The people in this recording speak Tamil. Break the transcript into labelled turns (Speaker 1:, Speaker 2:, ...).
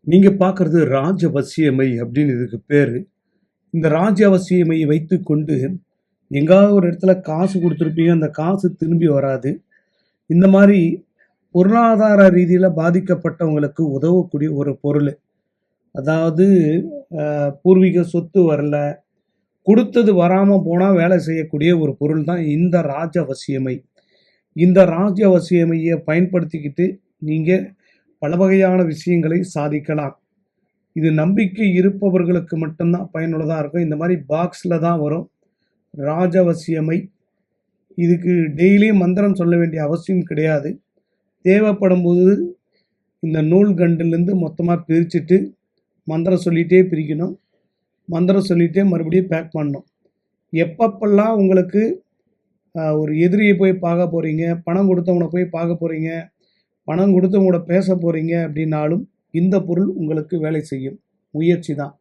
Speaker 1: நீங்க பார்க்கறது ராஜவசியமை அப்படின்னு இதுக்கு பேரு. இந்த ராஜவசியமையை வைத்துக்கொண்டு எங்கேயாவது ஒரு இடத்துல காசு குடுத்துருப்பீங்க. அந்த காசு திரும்பி வராது. இந்த மாரி பொருளாதார ரீதியில பாதிக்கப்பட்டவங்களுக்கு உதவக்கூடிய ஒரு பொருளு. அதாவது பூர்வீக சொத்து வரல, குடுத்தது வராம போனா வேலை செய்யக்கூடிய ஒரு பொருள் தான் இந்த ராஜவசியமை. இந்த ராஜவசியமைய பயன்படுத்திக்கிட்டு நீங்க பல வகையான விஷயங்களை சாதிக்கலாம். இது நம்பிக்கை இருப்பவர்களுக்கு மட்டும்தான் பயனுள்ளதா இருக்கும். இந்த மாரி பாக்ஸ்ல தான் வரும். ராஜவசியமை. இதுக்கு டெய்லியும் மந்திரம் சொல்ல வேண்டிய அவசியம் கிடையாது. தேவைப்படும்போது இந்த நூல் கண்டுலேருந்து மொத்தமா பிரிச்சுட்டு, மந்திரம் சொல்லிட்டே பிரிக்கணும். மந்திரம் சொல்லிட்டே மறுபடியும் பேக் பண்ணணும். எப்பப்பல்லாம் உங்களுக்கு ஒரு எதிரிய போய் பார்க்க போறீங்க, பணம் குடுத்தவங்கள போய் பார்க்க போறீங்க, பணம் குடுத்தவங்களோட பேச போறீங்க அப்படின்னாலும், இந்த பொருள் உங்களுக்கு வேலை செய்யும். முயற்சி தான்.